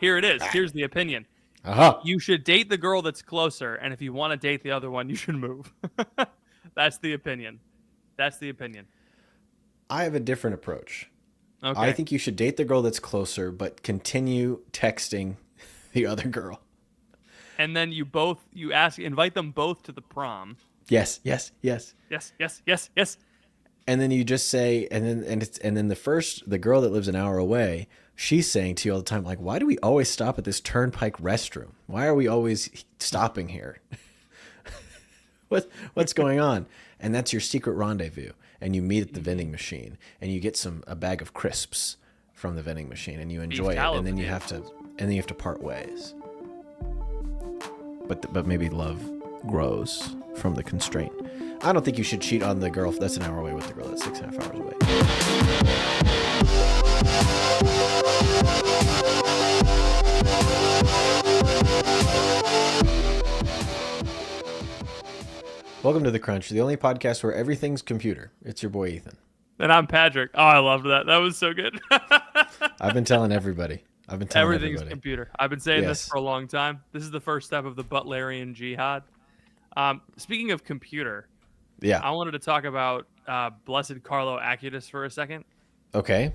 Here it is. Here's the opinion. You should date the girl that's closer, and if you want to date the other one, you should move. That's the opinion. That's the opinion. I have a different approach. I Okay. think you should date the girl that's closer, but continue texting the other girl. And then you invite them both to the prom. Yes, yes, yes. Yes, yes, yes, yes. And then you just say, and then the girl that lives an hour away, she's saying to you all the time, like, why do we always stop at this turnpike restroom? Why are we always stopping here? What's going on? And that's your secret rendezvous. And you meet at the vending machine, and you get a bag of crisps from the vending machine, and you enjoy it. And then you have to part ways. But maybe love grows from the constraint. I don't think you should cheat on the girl that's an hour away with the girl that's 6.5 hours away. Welcome to The Crunch, the only podcast where everything's computer. It's your boy Ethan. And I'm Patrick. Oh, I loved that. That was so good. I've been telling everybody. Everything's computer. I've been saying this for a long time. This is the first step of the Butlerian jihad. Speaking of computer, I wanted to talk about Blessed Carlo Acutus for a second. Okay.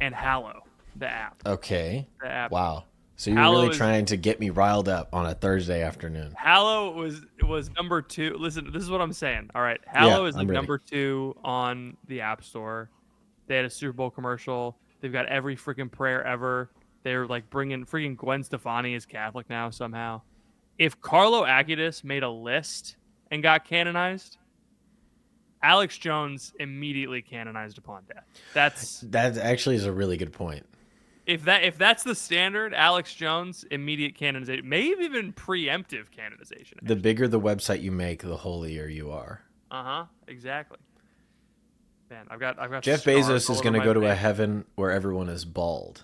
And Hallow, the app. Okay. The app. Wow. So you're really trying to get me riled up on a Thursday afternoon. Hallow was number 2. Listen, this is what I'm saying. All right. Hallow is number 2 on the App Store. They had a Super Bowl commercial. They've got every freaking prayer ever. They're like bringing freaking Gwen Stefani is Catholic now somehow. If Carlo Acutis made a list and got canonized, Alex Jones immediately canonized upon death. That actually is a really good point. If that's the standard, Alex Jones immediate canonization, maybe even preemptive canonization. The bigger the website you make, the holier you are. Exactly. Man, I've got. Jeff Bezos is going to go to a heaven where everyone is bald.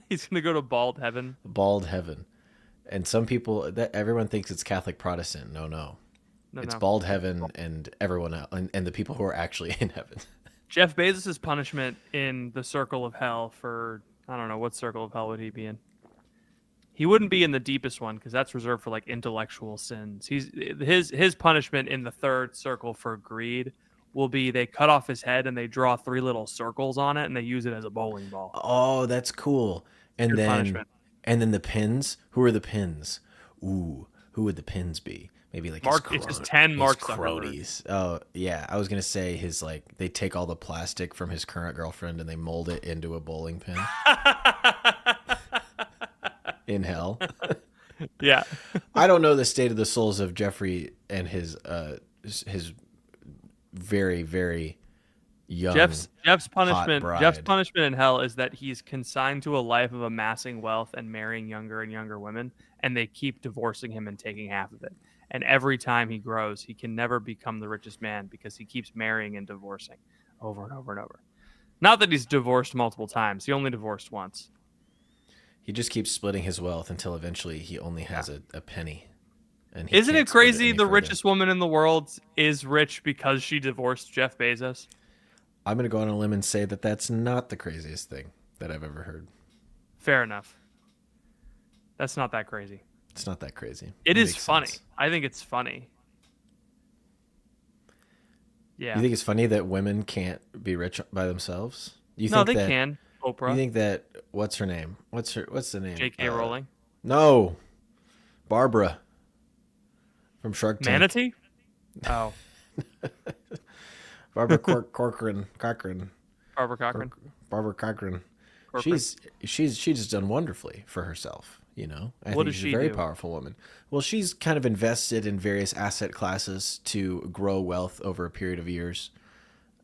He's going to go to bald heaven. Bald heaven. And some people, everyone thinks it's Catholic Protestant. No. It's bald heaven and everyone else, and the people who are actually in heaven. Jeff Bezos' punishment in the circle of hell for, I don't know, what circle of hell would he be in? He wouldn't be in the deepest one because that's reserved for like intellectual sins. His punishment in the third circle for greed will be they cut off his head and they draw 3 little circles on it and they use it as a bowling ball. Oh, that's cool. And then the pins. Who are the pins? Ooh, who would the pins be? Maybe like it's just 10 Mark cronies. Oh yeah, I was gonna say they take all the plastic from his current girlfriend and they mold it into a bowling pin. In hell. Yeah. I don't know the state of the souls of Jeffrey and his very, very young Jeff's punishment in hell is that he's consigned to a life of amassing wealth and marrying younger and younger women, and they keep divorcing him and taking half of it. And every time he grows, he can never become the richest man because he keeps marrying and divorcing over and over and over. Not that he's divorced multiple times. He only divorced once. He just keeps splitting his wealth until eventually he only has a penny. And isn't it crazy the richest woman in the world is rich because she divorced Jeff Bezos? I'm going to go on a limb and say that that's not the craziest thing that I've ever heard. Fair enough. That's not that crazy. It's not that crazy. It is funny. Sense. I think it's funny. Yeah. You think it's funny that women can't be rich by themselves? They can. Oprah. You think that what's her name? What's the name? J.K. Rowling. No. Barbara from Shark Tank. Manatee? Oh. Barbara Corcoran. Barbara Cochran. Barbara Cochran. She's just done wonderfully for herself. You know, I think she's a very powerful woman. Well, she's kind of invested in various asset classes to grow wealth over a period of years.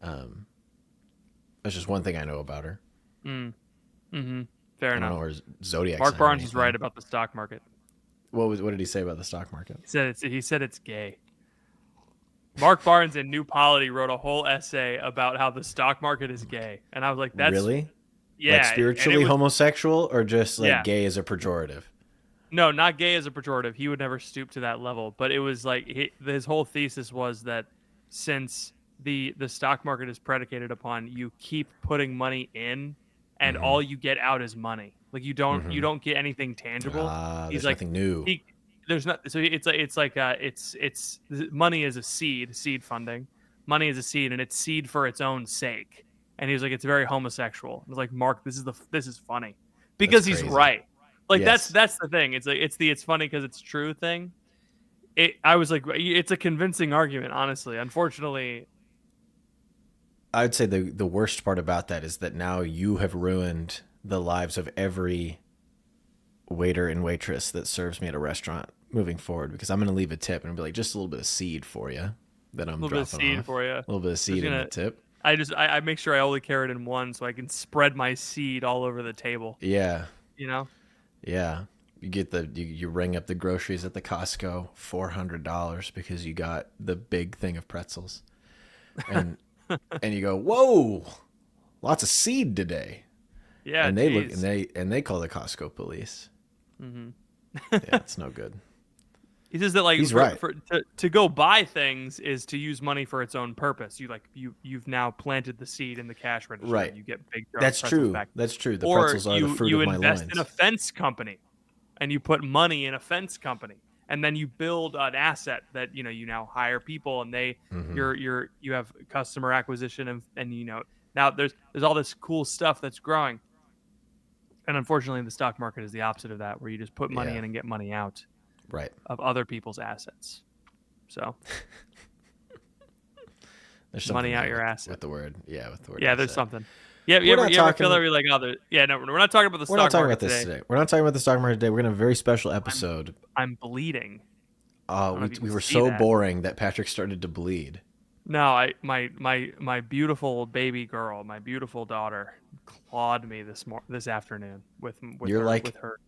That's just one thing I know about her. Fair enough. I don't know her zodiac. Mark Barnes is right about the stock market. What did he say about the stock market? He said it's gay. Mark Barnes in New Polity wrote a whole essay about how the stock market is gay, and I was like, "That's really." Yeah, like spiritually homosexual, or just like gay as a pejorative? No, not gay as a pejorative. He would never stoop to that level. But it was like his whole thesis was that since the stock market is predicated upon you keep putting money in, and all you get out is money. Like you don't get anything tangible. He's there's like nothing new. there's not so it's money is a seed funding. Money is a seed, and it's seed for its own sake. And he's like, it's very homosexual. I was like, Mark, this is funny because he's right. Like yes. that's the thing. It's funny because it's true thing. I was like, it's a convincing argument, honestly. Unfortunately, I would say the worst part about that is that now you have ruined the lives of every waiter and waitress that serves me at a restaurant moving forward, because I'm going to leave a tip and be like, just a little bit of seed for you that I'm dropping off. A little bit of seed for you. A little bit of seed in the tip. I make sure I only carry it in one so I can spread my seed all over the table. Yeah. You know? Yeah. You get you ring up the groceries at the Costco, $400 because you got the big thing of pretzels. And and you go, "Whoa. Lots of seed today." Yeah. And they look and they call the Costco police. Mm-hmm. Yeah, it's no good. He says that he's right. To go buy things is to use money for its own purpose. You've now planted the seed in the cash register. Right. You get big. That's true. Back. That's true. The pretzels are the fruit of my loins. You invest in a fence company, and you put money in a fence company, and then you build an asset that you now hire people, and they you have customer acquisition, and now there's all this cool stuff that's growing. And unfortunately, the stock market is the opposite of that, where you just put money in and get money out. Right. Of other people's assets. So there's money out your asset. With the word. Yeah, with the word. Yeah, there's something. Yeah, you ever feel that you're like, no, we're not talking about the stock market. We're not talking about this today. We're not talking about the stock market today. We're going to have a very special episode. I'm bleeding. We were so boring that Patrick started to bleed. No, my beautiful baby girl, my beautiful daughter, clawed me this afternoon with her.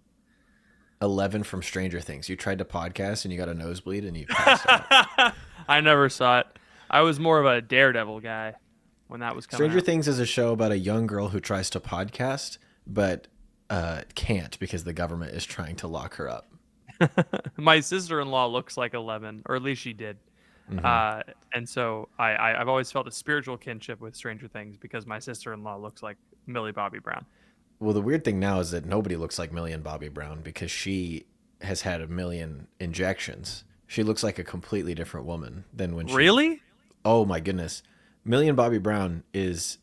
11 from Stranger Things. You tried to podcast and you got a nosebleed and you passed out. I never saw it. I was more of a Daredevil guy when that was coming Stranger out. Things is a show about a young girl who tries to podcast but can't because the government is trying to lock her up. My sister-in-law looks like 11, or at least she did. Mm-hmm. And so I've always felt a spiritual kinship with Stranger Things because my sister-in-law looks like Millie Bobby Brown. Well, the weird thing now is that nobody looks like Millie and Bobby Brown because she has had 1 million injections. She looks like a completely different woman than when she... Really? Oh, my goodness. Millie and Bobby Brown is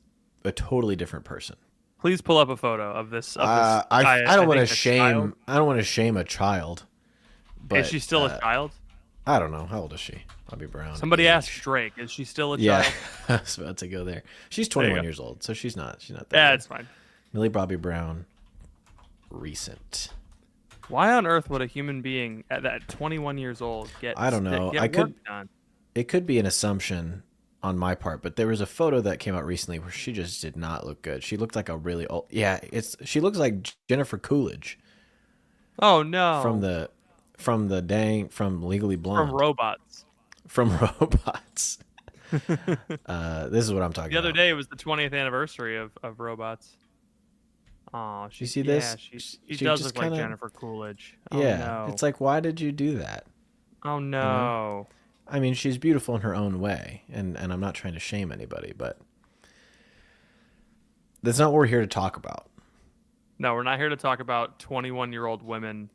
a totally different person. Please pull up a photo of this. I don't want to shame... I don't want to shame a child. But, is she still a child? I don't know. How old is she? Bobby Brown. Somebody asked Drake. Is she still a child? I was about to go there. She's 21 years old, so she's not that Yeah, old. It's fine. Millie Bobby Brown, recent. Why on earth would a human being at that 21 years old get? I don't know. Done? It could be an assumption on my part, but there was a photo that came out recently where she just did not look good. She looked like a really old. Yeah, she looks like Jennifer Coolidge. Oh no! From Legally Blonde. From Robots. This is what I'm talking about. The other day it was the 20th anniversary of Robots. Oh, you see this? She does look like Jennifer Coolidge. Yeah, no. It's like, why did you do that? Oh no! I mean, she's beautiful in her own way, and I'm not trying to shame anybody, but that's not what we're here to talk about. No, we're not here to talk about 21-year-old women.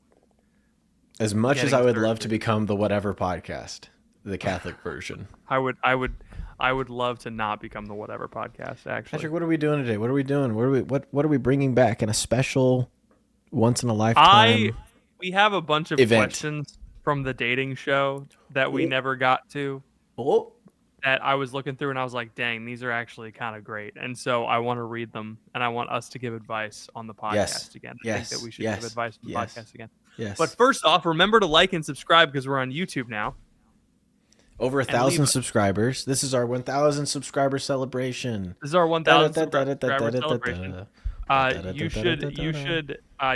As much as I would love to become the Whatever Podcast, the Catholic version. I would love to not become the Whatever Podcast, actually. Patrick, what are we doing today? What are we doing? What are we bringing back in a special once in a lifetime we have a bunch of questions from the dating show that we never got to. That I was looking through and I was like, dang, these are actually kind of great. And so I want to read them and I want us to give advice on the podcast again. I think that we should give advice on the podcast again. Yes. But first off, remember to like and subscribe because we're on YouTube now. Over 1,000 subscribers. This is our 1,000 subscriber celebration. This is our 1,000 subscriber celebration.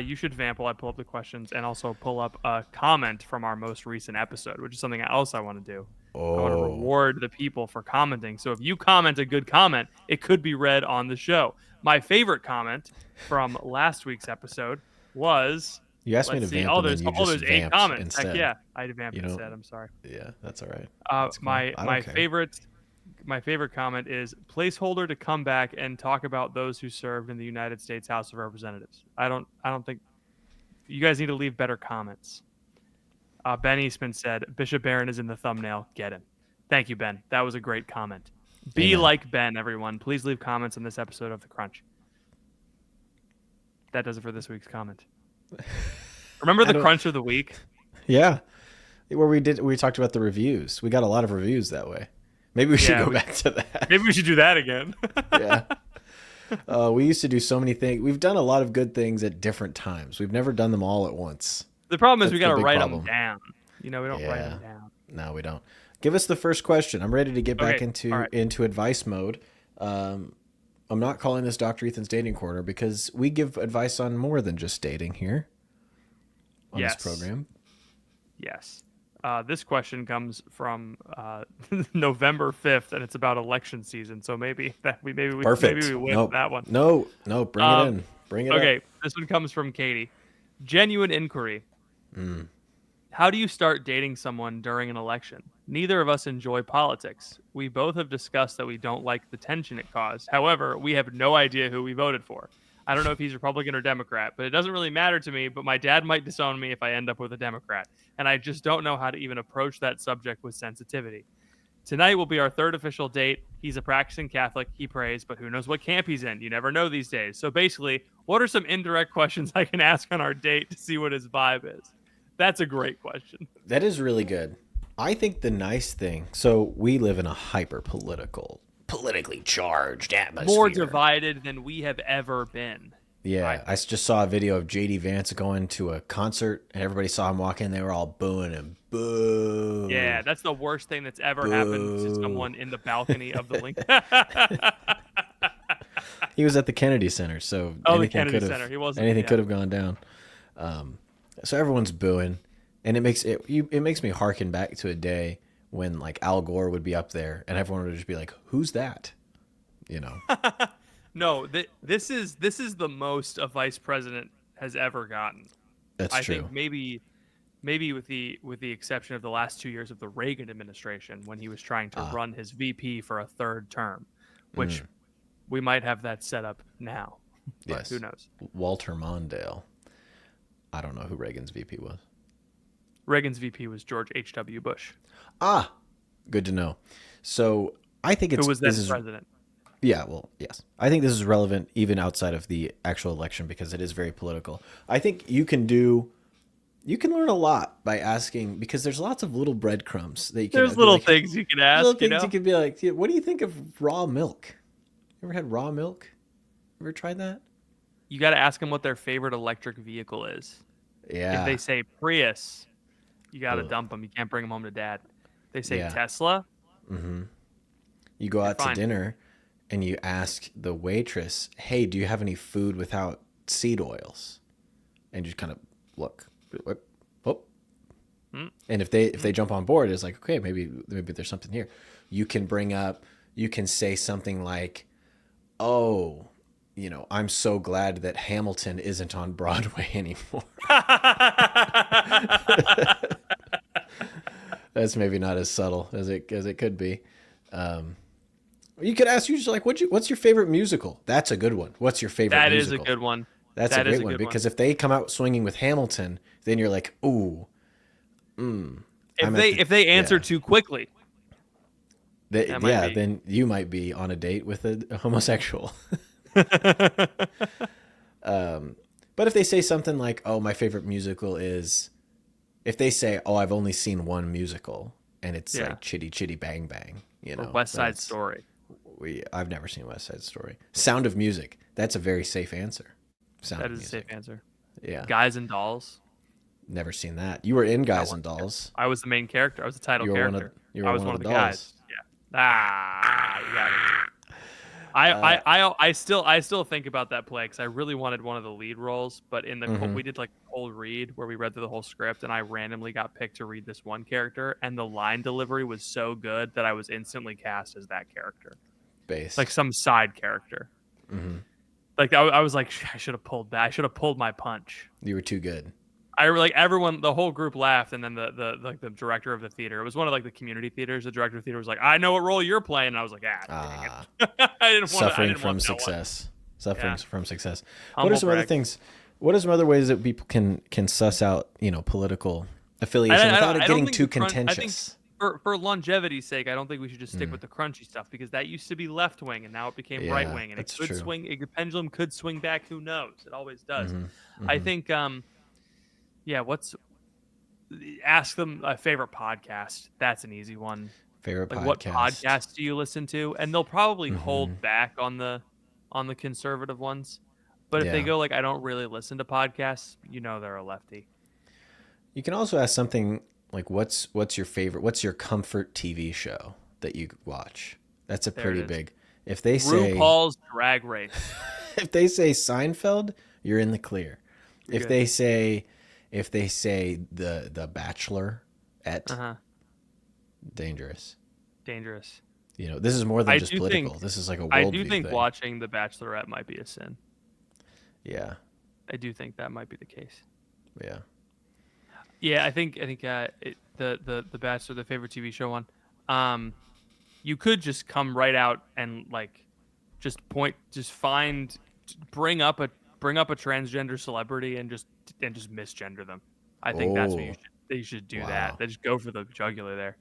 You should vamp while I pull up the questions and also pull up a comment from our most recent episode, which is something else I want to do. I want to reward the people for commenting. So if you comment a good comment, it could be read on the show. My favorite comment from last week's episode was... You asked me to vamp and then you just vamped 8 comments. instead. Heck yeah, I vamped instead. I'm sorry. Yeah, that's all right. My favorite My favorite comment is placeholder to come back and talk about those who served in the United States House of Representatives. I don't think you guys need to leave better comments. Ben Eastman said, Bishop Barron is in the thumbnail. Get him. Thank you, Ben. That was a great comment. Be Amen. like Ben, everyone. Please leave comments on this episode of The Crunch. That does it for this week's comment. Remember the Crunch of the Week? Yeah. Where we talked about the reviews. We got a lot of reviews that way. Maybe we should go back to that. Maybe we should do that again. Yeah. We used to do so many things. We've done a lot of good things at different times. We've never done them all at once. The problem is we got to write them down. We don't write them down. No, we don't. Give us the first question. I'm ready to get back into advice mode. I'm not calling this Dr. Ethan's Dating Corner because we give advice on more than just dating here on this program. Yes. This question comes from November 5th, and it's about election season. So maybe we win that one. No, bring it in. Bring it okay, up. This one comes from Katie. Genuine inquiry. How do you start dating someone during an election? Neither of us enjoy politics. We both have discussed that we don't like the tension it caused. However, we have no idea who we voted for. I don't know if he's Republican or Democrat, but it doesn't really matter to me. But my dad might disown me if I end up with a Democrat. And I just don't know how to even approach that subject with sensitivity. Tonight will be our third official date. He's a practicing Catholic. He prays, but who knows what camp he's in? You never know these days. So basically, what are some indirect questions I can ask on our date to see what his vibe is? That's a great question. That is really good. I think the nice thing, so we live in a politically charged atmosphere. More divided than we have ever been. Yeah, I just saw a video of J.D. Vance going to a concert, and everybody saw him walk in. They were all booing him. Boo. Yeah, that's the worst thing that's ever happened to someone in the balcony of the Lincoln. He was at the Kennedy Center, so anything could have gone down. So everyone's booing, and it makes me harken back to a day when like Al Gore would be up there, and everyone would just be like, "Who's that?" You know. No, this is the most a vice president has ever gotten. That's true. I think maybe with the exception of the last 2 years of the Reagan administration when he was trying to run his VP for a third term, which we might have that set up now. Yes. Who knows? Walter Mondale. I don't know who Reagan's VP was. Reagan's VP was George H.W. Bush. Ah, good to know. So I think who was then president. Yeah, well, yes. I think this is relevant even outside of the actual election because it is very political. I think you can learn a lot by asking because there's lots of little breadcrumbs that you can. There's little things you can ask. Little things you can be like, what do you think of raw milk? You ever had raw milk? Ever tried that? You got to ask them what their favorite electric vehicle is. Yeah. If they say Prius, you got to dump them. You can't bring them home to dad. If they say Tesla. Mm-hmm. You go out to dinner and you ask the waitress, "Hey, do you have any food without seed oils?" And you just kind of look. And if they jump on board, it's like, okay, maybe there's something here. You can say something like, "Oh, I'm so glad that Hamilton isn't on Broadway anymore." That's maybe not as subtle as it could be. You could ask usually like, what's your favorite musical? That's a good one. What's your favorite musical? That is a good one. That's a great one because if they come out swinging with Hamilton, then you're like, ooh. If they answer too quickly. Then you might be on a date with a homosexual. But if they say something like, "Oh, my favorite musical is," if they say, "Oh, I've only seen one musical," and it's like Chitty Chitty Bang Bang, or West Side Story. I've never seen West Side Story. Sound of Music. That's a very safe answer. That is a safe answer. Yeah. Guys and Dolls. Never seen that. You were in Guys and Dolls. I was the main character. I was the title character. I was one of the guys. Yeah. You got it. I still think about that play because I really wanted one of the lead roles, but in the we did like a cold read where we read through the whole script, and I randomly got picked to read this one character, and the line delivery was so good that I was instantly cast as that character, like some side character. Like I was like, I should have pulled that. I should have pulled my punch. You were too good. like everyone, the whole group laughed, and then the director of the theater, it was one of like the community theaters. The director of the theater was like, "I know what role you're playing," and I was like, dang it, I didn't want that one. Suffering from success. What are Humble some other brag. things? What are some other ways that people can suss out, political affiliation without it getting too contentious? For longevity's sake, I don't think we should just stick with the crunchy stuff, because that used to be left wing and now it became right wing, and it could swing. The pendulum could swing back. Who knows? It always does. I think. Ask them a favorite podcast. That's an easy one. Favorite podcast. What podcasts do you listen to? And they'll probably hold back on the conservative ones. But if they go like, I don't really listen to podcasts, they're a lefty. You can also ask something like, what's your favorite? What's your comfort TV show that you watch? That's a pretty big. If they say RuPaul's Drag Race, if they say Seinfeld, you're in the clear. If they say the Bachelor, dangerous. This is more than just political. This is like a worldview I do think thing. Watching The Bachelorette might be a sin. Yeah. I do think that might be the case. Yeah. Yeah, I think the Bachelor, the favorite TV show one. You could just come right out and like bring up a transgender celebrity and just misgender them. I think that's what you should do. That they just go for the jugular there.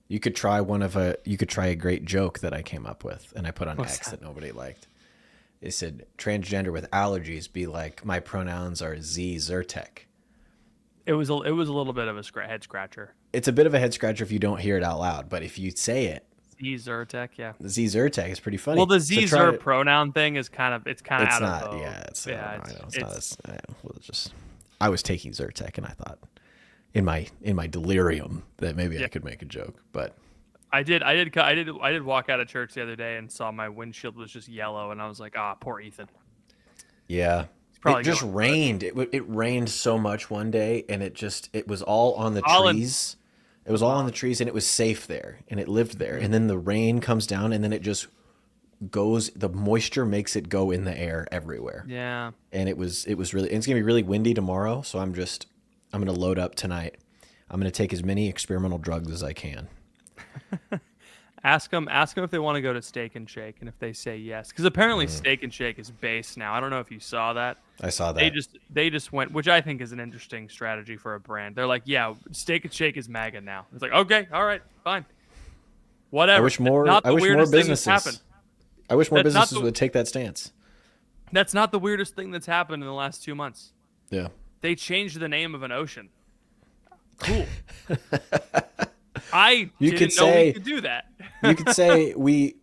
You could try a great joke that I came up with and I put on X that nobody liked. It said, transgender with allergies be like, my pronouns are Z Zyrtec. It was a little bit of a head scratcher. It's a bit of a head scratcher if you don't hear it out loud, but if you say it, Z Zyrtec, yeah. The Z Zyrtec is pretty funny. Well, the Z Zyr pronoun thing is kind of out of vogue. I was taking Zyrtec and I thought in my delirium that maybe I could make a joke, but I did walk out of church the other day and saw my windshield was just yellow, and I was like, poor Ethan. Yeah. It just rained. It rained so much one day, and it was all on the trees. It was all on the trees, and it was safe there, and it lived there. And then the rain comes down, and then it just goes. The moisture makes it go in the air everywhere. Yeah. And it's gonna be really windy tomorrow. So I'm gonna load up tonight. I'm gonna take as many experimental drugs as I can. Ask them if they want to go to Steak and Shake, and if they say yes, because apparently Steak and Shake is based now. I don't know if you saw that. I saw that. They just went, which I think is an interesting strategy for a brand. They're like, yeah, Steak and Shake is MAGA now. It's like, okay, all right, fine, whatever. I wish more businesses would take that stance. That's not the weirdest thing that's happened in the last 2 months. Yeah. They changed the name of an ocean. Cool. You could do that. You could say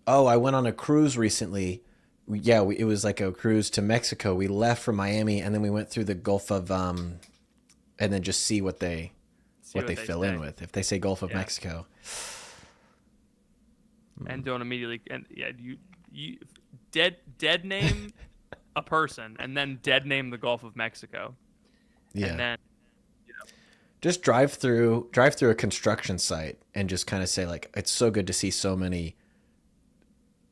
I went on a cruise recently. It was like a cruise to Mexico. We left from Miami and then we went through the Gulf of and then just see what they fill in with. If they say Gulf of Mexico. And don't immediately you dead name a person and then dead name the Gulf of Mexico. Yeah. And then just drive through a construction site and just kind of say like, it's so good to see so many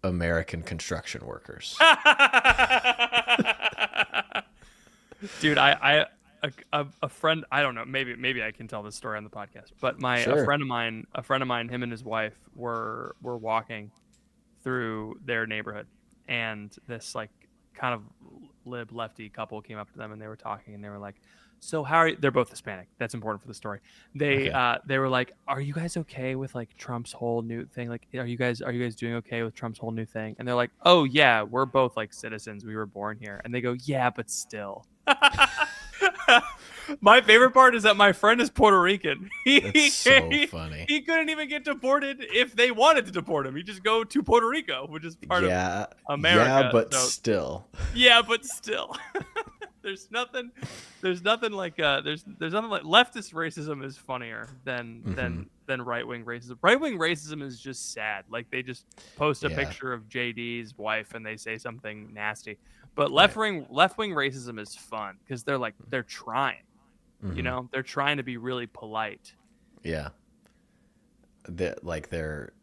American construction workers. Dude, a friend, I don't know, maybe I can tell this story on the podcast, but a friend of mine, him and his wife were walking through their neighborhood, and this like kind of lefty couple came up to them and they were talking and they were like, so how are you? They're both Hispanic. That's important for the story. They were like, are you guys okay with like Trump's whole new thing? Like, are you guys doing okay with Trump's whole new thing? And they're like, oh yeah, we're both like citizens. We were born here. And they go, yeah, but still. My favorite part is that my friend is Puerto Rican. That's so funny. He couldn't even get deported if they wanted to deport him. He just go to Puerto Rico, which is part of America. Yeah, but still. Yeah, but still. There's nothing like leftist racism is funnier than right-wing racism. Right-wing racism is just sad. Like they just post a picture of JD's wife and they say something nasty. But left-wing racism is fun because they're trying. You know, they're trying to be really polite. Yeah. They're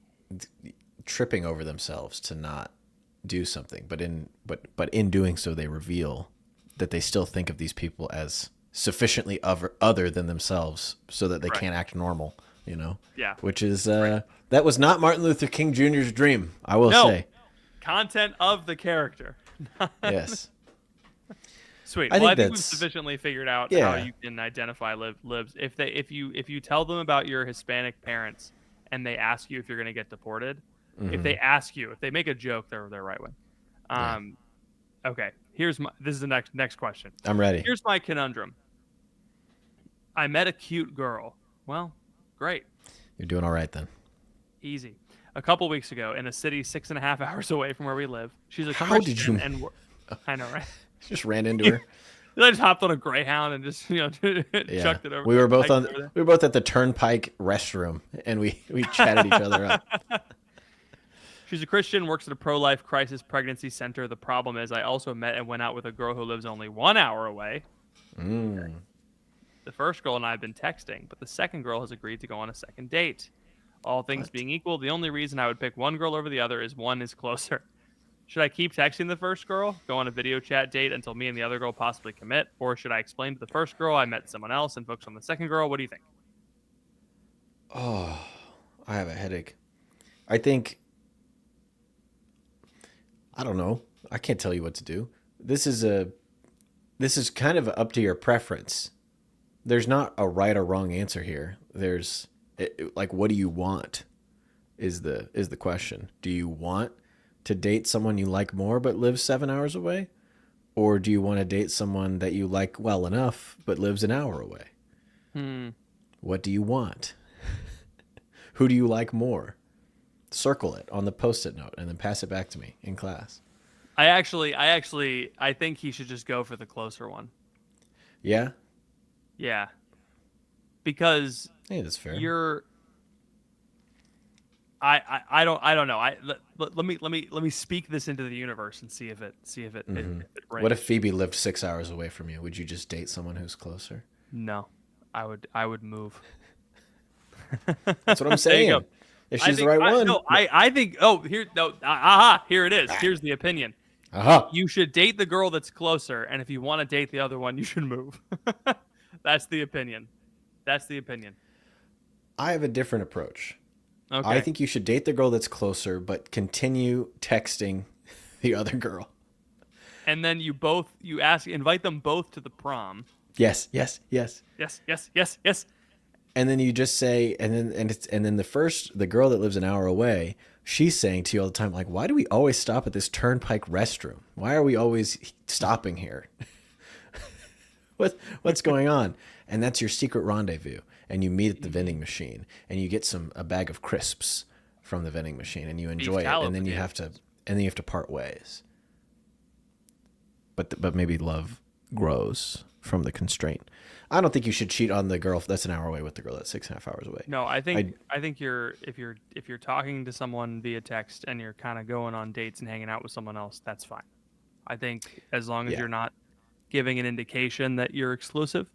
tripping over themselves to not do something, but in doing so they reveal that they still think of these people as sufficiently other than themselves so that they can't act normal, Yeah. Which is that was not Martin Luther King Jr.'s dream, I will say. Content of the character. Yes. Sweet. I think we've sufficiently figured out how you can identify libs. If you tell them about your Hispanic parents and they ask you if you're going to get deported, if they make a joke, they're right wing. Okay. This is the next question. I'm ready. Here's my conundrum. I met a cute girl. Well, great. You're doing all right then. Easy. A couple weeks ago in a city 6.5 hours away from where we live. She's a How Christian did you? I know, right? Just ran into her. I just hopped on a Greyhound and just chucked it over. We were both at the Turnpike restroom and we chatted each other up. She's a Christian, works at a pro-life crisis pregnancy center. The problem is I also met and went out with a girl who lives only 1 hour away. The first girl and I have been texting, but the second girl has agreed to go on a second date. All things being equal, the only reason I would pick one girl over the other is one is closer. Should I keep texting the first girl, go on a video chat date until me and the other girl possibly commit, or should I explain to the first girl I met someone else and focus on the second girl? What do you think? Oh, I have a headache. I don't know. I can't tell you what to do. This is kind of up to your preference. There's not a right or wrong answer here. There's what do you want is the question. Do you want to date someone you like more but lives 7 hours away? Or do you want to date someone that you like well enough but lives an hour away? What do you want? Who do you like more? Circle it on the Post-it note and then pass it back to me in class. I think he should just go for the closer one. Yeah? Yeah. Because hey, that's fair. I don't know. Let me speak this into the universe and see if it rings. What if Phoebe lived 6 hours away from you? Would you just date someone who's closer? No. I would move. That's what I'm saying. If she's the right one. No, I think here it is. Here's the opinion. You should date the girl that's closer, and if you want to date the other one, you should move. That's the opinion. I have a different approach. Okay. I think you should date the girl that's closer, but continue texting the other girl. And then invite them both to the prom. Yes. Yes. And then you just say, and then the girl that lives an hour away, she's saying to you all the time, like, why do we always stop at this Turnpike restroom? Why are we always stopping here? What's going on? And that's your secret rendezvous. And you meet at the vending machine, and you get a bag of crisps from the vending machine, and you enjoy it, and then you have to part ways. But maybe love grows from the constraint. I don't think you should cheat on the girl that's an hour away with the girl that's 6.5 hours away. No, I think if you're talking to someone via text and you're kind of going on dates and hanging out with someone else, that's fine. I think as long as you're not giving an indication that you're exclusive,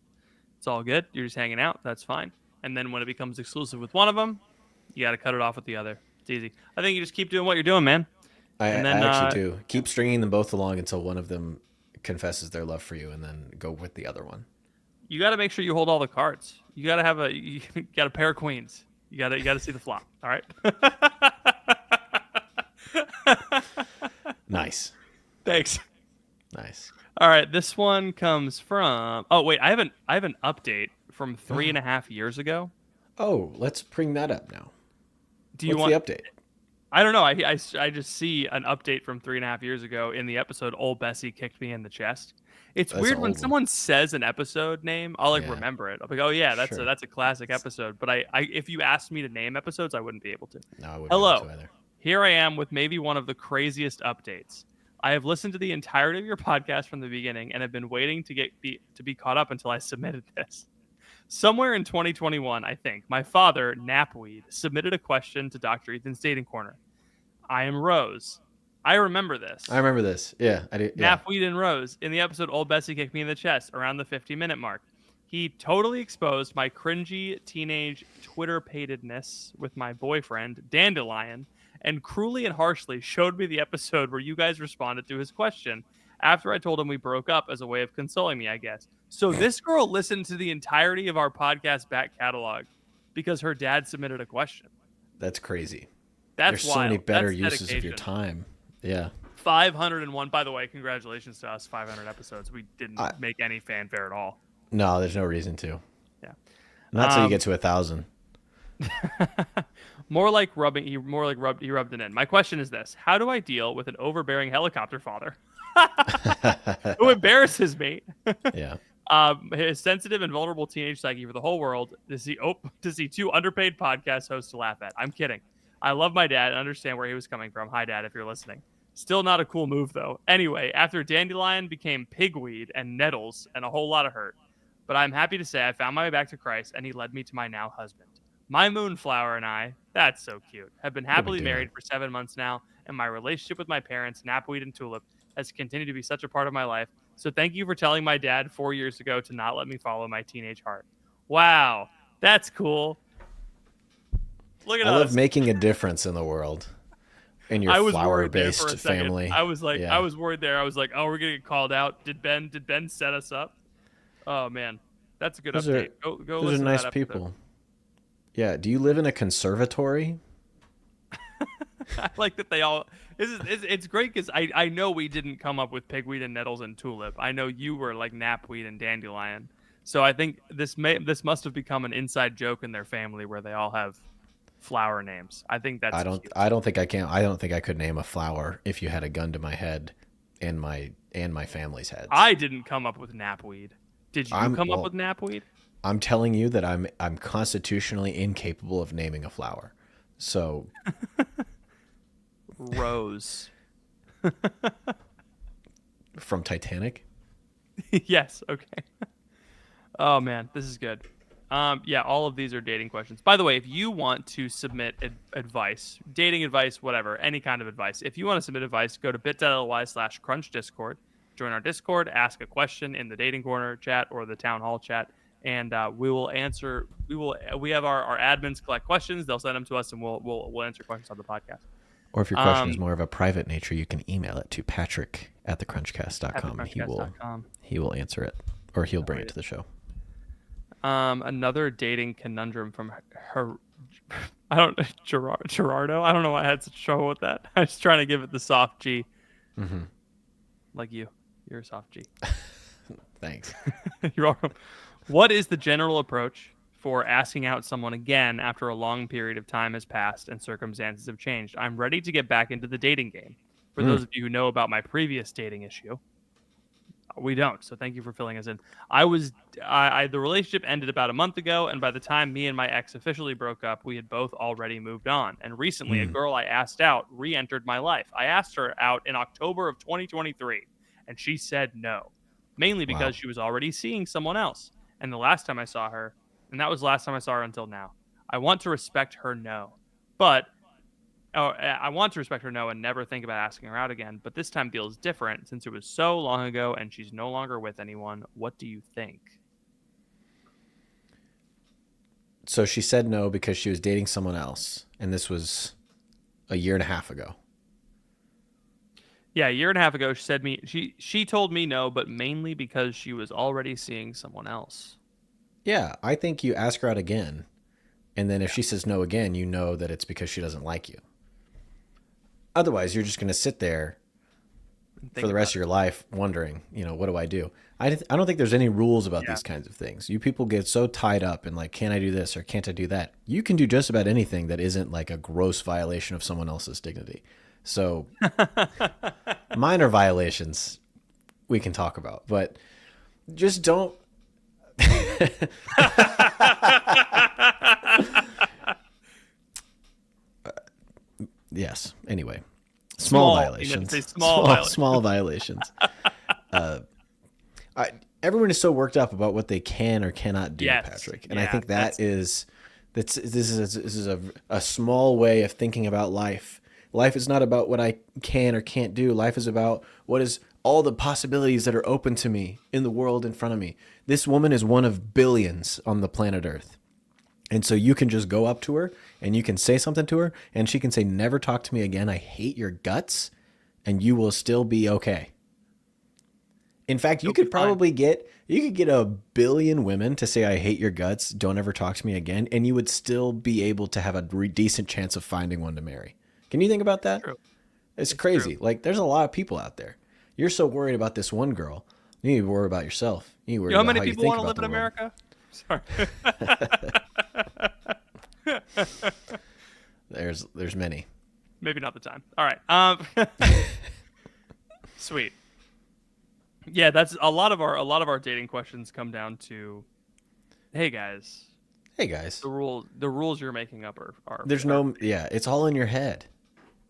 it's all good. You're just hanging out. That's fine. And then when it becomes exclusive with one of them, you got to cut it off with the other. It's easy. I think you just keep doing what you're doing, man. I actually do. Keep stringing them both along until one of them confesses their love for you, and then go with the other one. You got to make sure you hold all the cards. You got to have a pair of queens. You got to see the flop. All right. Nice. Thanks. Nice. All right. This one comes from. Oh wait, I have an update from 3.5 years ago. Oh, let's bring that up now. What's the update? I don't know. I just see an update from 3.5 years ago in the episode "Old Bessie Kicked Me in the Chest." It's weird when someone says an episode name, I'll remember it. I'll be like, oh yeah, that's a classic episode. But I if you asked me to name episodes, I wouldn't be able to. No, I wouldn't Hello, be able to either. Here I am with maybe one of the craziest updates. I have listened to the entirety of your podcast from the beginning and have been waiting to be caught up until I submitted this. Somewhere in 2021, I think, my father, Napweed, submitted a question to Dr. Ethan's Dating Corner. I am Rose. I remember this. Yeah, I do. Yeah. Napweed and Rose in the episode "Old Bessie Kicked Me in the Chest" around the 50-minute mark. He totally exposed my cringy teenage Twitter-patedness with my boyfriend, Dandelion, and cruelly and harshly showed me the episode where you guys responded to his question after I told him we broke up as a way of consoling me, I guess. So this girl listened to the entirety of our podcast back catalog because her dad submitted a question. That's crazy. That's There's wild. so many better That's uses dedication. of your time. Yeah. 501. By the way, congratulations to us. 500 episodes. We didn't make any fanfare at all. No, there's no reason to. Yeah. Not till you get to 1,000. He rubbed it in. My question is this: how do I deal with an overbearing helicopter father who embarrasses me? Yeah. His sensitive and vulnerable teenage psyche for the whole world to see two underpaid podcast hosts to laugh at. I'm kidding. I love my dad and understand where he was coming from. Hi, Dad, if you're listening. Still not a cool move, though. Anyway, after Dandelion became pigweed and nettles and a whole lot of hurt. But I'm happy to say I found my way back to Christ, and he led me to my now husband. My moonflower and I, that's so cute, have been happily married for 7 months now, and my relationship with my parents, Knapweed and Tulip, has continued to be such a part of my life. So thank you for telling my dad 4 years ago to not let me follow my teenage heart. Wow, that's cool. Look at us. I love making a difference in the world. In your flower-based family. I was like, yeah. I was worried there. I was like, oh, we're gonna get called out. Did Ben set us up? Oh man, that's a good update. Go those listen are nice to that people. Yeah. Do you live in a conservatory? I like that they all. It's great because I know we didn't come up with pigweed and nettles and tulip. I know you were like knapweed and dandelion. So I think this must have become an inside joke in their family where they all have flower names. I think that's. I don't think I can. I don't think I could name a flower if you had a gun to my head, and my family's heads. I didn't come up with knapweed. Did you come up with knapweed? I'm telling you that I'm constitutionally incapable of naming a flower. So. Rose. From Titanic? Yes. Okay. Oh man, this is good. Yeah, all of these are dating questions. By the way, if you want to submit advice, dating advice, whatever, any kind of advice, if you want to submit advice, go to bit.ly/crunch discord, join our Discord, ask a question in the dating corner chat or the town hall chat, and we will answer. We have our admins collect questions. They'll send them to us, and we'll answer questions on the podcast. Or if your question is more of a private nature, you can email it to patrick@thecrunchcast.com. He will answer it, or he'll bring it to the show. Another dating conundrum from her. Gerardo. I don't know why I had such trouble with that. I was trying to give it the soft G. Mm-hmm. Like you. You're a soft G. Thanks. You're welcome. What is the general approach for asking out someone again after a long period of time has passed and circumstances have changed? I'm ready to get back into the dating game. For those of you who know about my previous dating issue, we don't. So thank you for filling us in. The relationship ended about a month ago, and by the time me and my ex officially broke up, we had both already moved on. And recently, a girl I asked out re-entered my life. I asked her out in October of 2023, and she said no, mainly because she was already seeing someone else. And that was the last time I saw her until now. I want to respect her no, and never think about asking her out again. But this time feels different since it was so long ago and she's no longer with anyone. What do you think? So she said no because she was dating someone else. And this was a year and a half ago. Yeah, a year and a half ago, she told me no, but mainly because she was already seeing someone else. Yeah, I think you ask her out again. And then if she says no again, you know that it's because she doesn't like you. Otherwise, you're just going to sit there for the rest of your life wondering, what do I do? I don't think there's any rules about these kinds of things. You people get so tied up in like, can I do this or can't I do that? You can do just about anything that isn't like a gross violation of someone else's dignity. So minor violations we can talk about, but just don't. Yes. Anyway, small violations. Small violations. Everyone is so worked up about what they can or cannot do, Patrick, and I think this is a small way of thinking about life. Life is not about what I can or can't do. Life is about what is all the possibilities that are open to me in the world in front of me. This woman is one of billions on the planet Earth. And so you can just go up to her and you can say something to her and she can say, never talk to me again. I hate your guts. And you will still be okay. In fact, you could get a billion women to say, I hate your guts, don't ever talk to me again, and you would still be able to have a decent chance of finding one to marry. Can you think about that? True. It's crazy. True. Like, there's a lot of people out there. You're so worried about this one girl. You need to worry about yourself. You need to worry how about many how people you want think to live about in America? Sorry. There's many. Maybe not the time. All right. Sweet. Yeah, that's a lot of our dating questions come down to, hey guys. The rules you're making up are it's all in your head.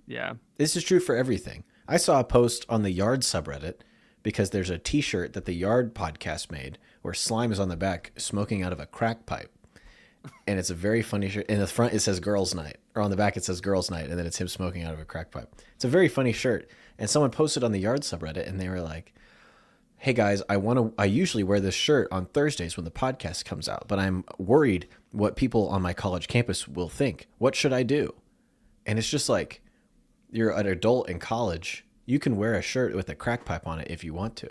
Yeah. This is true for everything. I saw a post on the Yard subreddit because there's a t-shirt that the Yard podcast made where Slime is on the back smoking out of a crack pipe. And it's a very funny shirt. In the front, it says Girls Night. Or on the back, it says Girls Night. And then it's him smoking out of a crack pipe. It's a very funny shirt. And someone posted on the Yard subreddit, and they were like, hey guys, I usually wear this shirt on Thursdays when the podcast comes out, but I'm worried what people on my college campus will think. What should I do? And it's just like, you're an adult in college. You can wear a shirt with a crack pipe on it if you want to.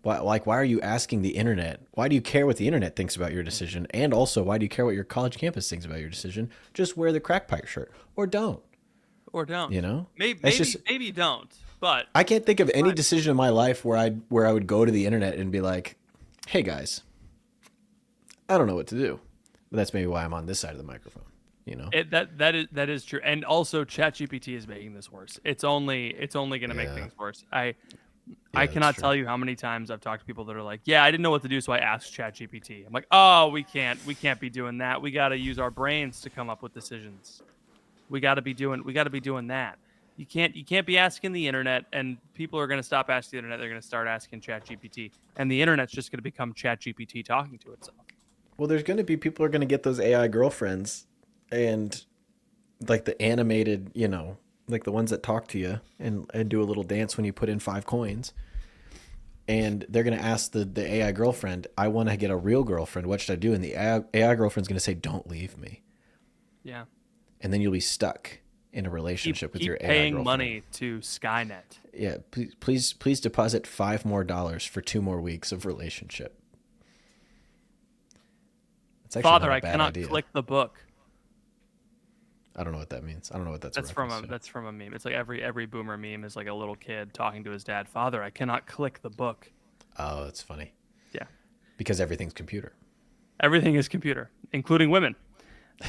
Why are you asking the internet? Why do you care what the internet thinks about your decision? And also, why do you care what your college campus thinks about your decision? Just wear the crack pipe shirt or don't. You know? Maybe don't. But I can't think of any decision in my life where I would go to the internet and be like, hey guys, I don't know what to do. But that's maybe why I'm on this side of the microphone. You know? That is true. And also ChatGPT is making this worse. It's only going to make things worse. I cannot tell you how many times I've talked to people that are like, yeah, I didn't know what to do, so I asked ChatGPT. I'm like, oh, we can't be doing that. We got to use our brains to come up with decisions. We got to be doing that. You can't be asking the internet, and people are going to stop asking the internet. They're going to start asking ChatGPT, and the internet's just going to become ChatGPT talking to itself. Well, there's going to be people who are going to get those AI girlfriends, and like the animated, you know, like the ones that talk to you and do a little dance when you put in 5 coins. And they're going to ask the AI girlfriend, I want to get a real girlfriend. What should I do? And the AI girlfriend's going to say, don't leave me. Yeah. And then you'll be stuck in a relationship with your AI paying girlfriend. Money to Skynet. Yeah. Please deposit $5 more for 2 more weeks of relationship. It's actually Father, not a I bad cannot idea. click the book. I don't know what that means. I don't know what that's from a meme. It's like every boomer meme is like a little kid talking to his dad. Father, I cannot click the book. Oh, that's funny. Yeah. Because everything's computer. Everything is computer, including women.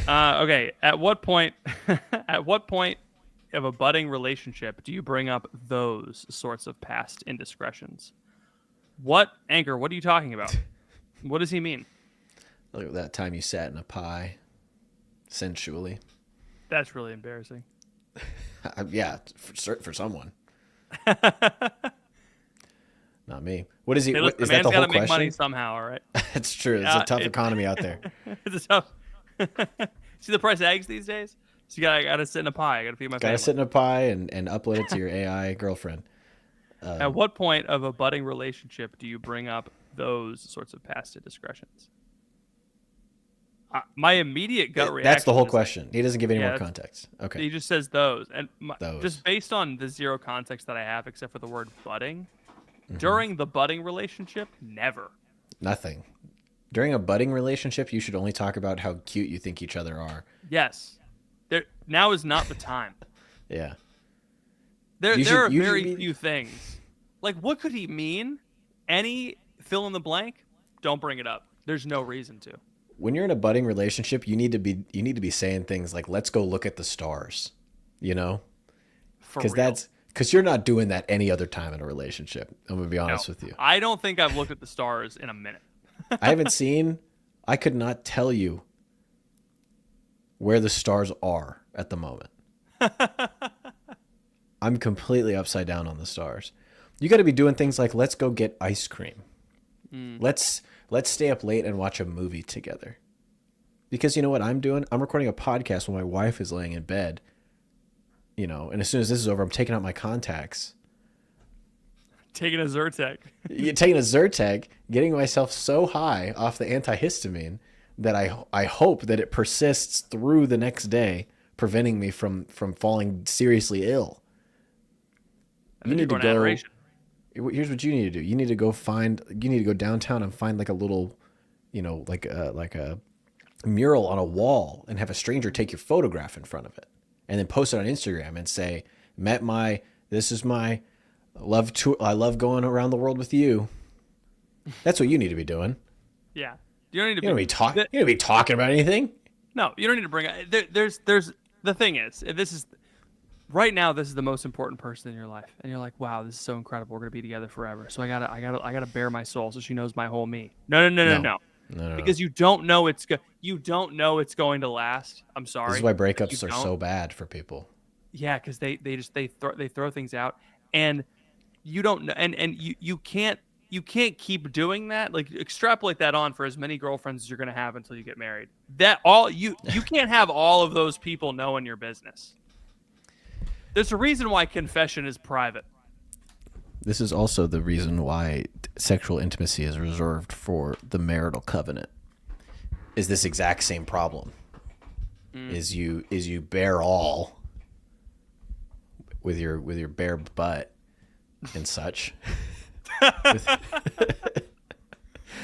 Okay. At what point of a budding relationship do you bring up those sorts of past indiscretions? What, Anchor? What are you talking about? What does he mean? Like that time you sat in a pie sensually. That's really embarrassing. Yeah, for someone. Not me. What is he? Hey, look, is that the whole question? Make money somehow, all right? It's true. It's a tough economy out there. It's a tough. See the price of eggs these days? So I gotta sit in a pie. I gotta feed my family. Gotta sit in a pie and upload it to your AI girlfriend. At what point of a budding relationship do you bring up those sorts of past indiscretions? My immediate gut reaction. That's the whole question. He doesn't give any more context. Okay. He just says those. And those. Just based on the zero context that I have, except for the word budding, during the budding relationship, never. Nothing. During a budding relationship, you should only talk about how cute you think each other are. Yes. Now is not the time. Yeah. There are very few things. Like, what could he mean? Any fill in the blank? Don't bring it up. There's no reason to. When you're in a budding relationship, you need to be saying things like, let's go look at the stars, you know? Because you're not doing that any other time in a relationship. I'm going to be honest with you. I don't think I've looked at the stars in a minute. I could not tell you where the stars are at the moment. I'm completely upside down on the stars. You got to be doing things like, let's go get ice cream. Let's stay up late and watch a movie together. Because you know what I'm doing? I'm recording a podcast while my wife is laying in bed. You know, and as soon as this is over, I'm taking out my contacts. Taking a Zyrtec. Taking a Zyrtec, getting myself so high off the antihistamine that I hope that it persists through the next day, preventing me from falling seriously ill. And you need to go. Here's what you need to do. You need to go downtown and find like a little, like a mural on a wall and have a stranger take your photograph in front of it and then post it on Instagram and say, this is my love tour. I love going around the world with you. That's what you need to be doing. Yeah. You don't need to you don't be talking about anything. No, you don't need to bring it. There's the thing is, right now, this is the most important person in your life, and you're like, wow, this is so incredible. We're gonna be together forever. So I gotta bare my soul so she knows my whole me. No. Because you don't know it's going to last. I'm sorry. This is why breakups are so bad for people. Yeah, because they throw things out, and you don't know, and you can't keep doing that. Like, extrapolate that on for as many girlfriends as you're gonna have until you get married. That all you can't have all of those people knowing your business. There's a reason why confession is private. This is also the reason why sexual intimacy is reserved for the marital covenant. Is this exact same problem? Is you bare all with your bare butt and such.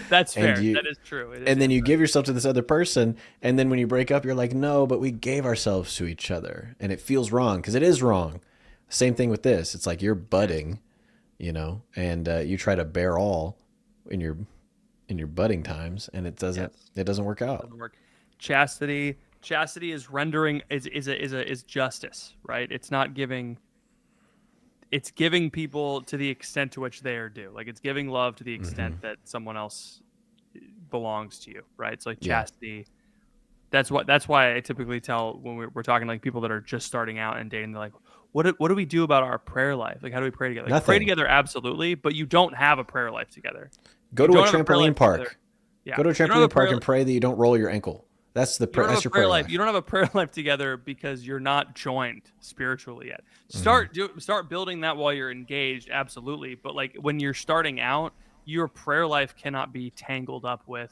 That's fair. That is true. And then you give yourself to this other person, and then when you break up, you're like, no, but we gave ourselves to each other, and it feels wrong because it is wrong. Same thing with this. It's like you're budding, and you try to bear all in your budding times, and it doesn't work out. It doesn't work. Chastity is rendering is justice, right? It's not giving. It's giving people to the extent to which they are due. Like, it's giving love to the extent that someone else belongs to you, right? It's like chastity. Yeah. That's why I typically tell when we're talking like people that are just starting out and dating, they're like, what do we do about our prayer life? Like, how do we pray together? Like, pray together, absolutely, but you don't have a prayer life together. Go to a trampoline park. Yeah. Go to a trampoline park and pray that you don't roll your ankle. That's your prayer life. You don't have a prayer life together because you're not joined spiritually yet. Start building that while you're engaged, absolutely. But like when you're starting out, your prayer life cannot be tangled up with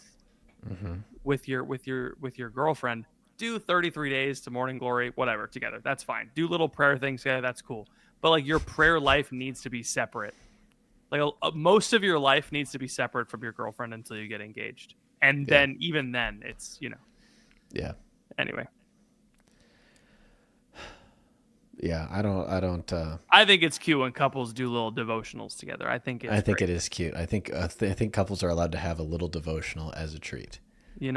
your girlfriend. Do 33 days to morning glory, whatever, together. That's fine. Do little prayer things together. That's cool. But like your prayer life needs to be separate. Like most of your life needs to be separate from your girlfriend until you get engaged, and then even then, it's Yeah. Anyway. Yeah, I don't. I think it's cute when couples do little devotionals together. I think it is cute. I think couples are allowed to have a little devotional as a treat. They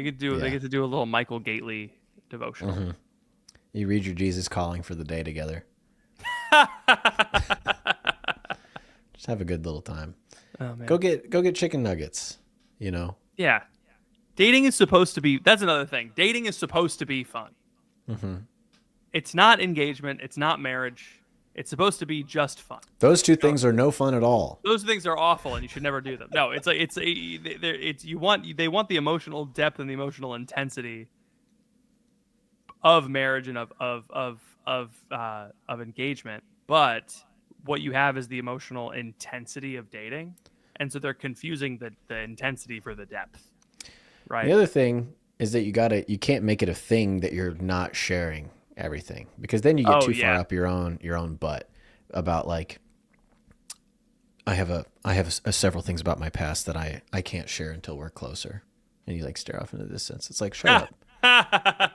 get to do a little Michael Gately devotional. Mm-hmm. You read your Jesus Calling for the day together. Just have a good little time. Oh, man. Go get chicken nuggets. Yeah. Dating is supposed to be. That's another thing. Dating is supposed to be fun. Mm-hmm. It's not engagement. It's not marriage. It's supposed to be just fun. Those two things are no fun at all. Those things are awful, and you should never do them. No, it's like they want the emotional depth and the emotional intensity of marriage and of engagement, but what you have is the emotional intensity of dating, and so they're confusing the intensity for the depth. Right. The other thing is that you can't make it a thing that you're not sharing everything, because then you get too far up your own butt about like, I have several things about my past that I can't share until we're closer, and you like stare off into the distance. It's like, shut up.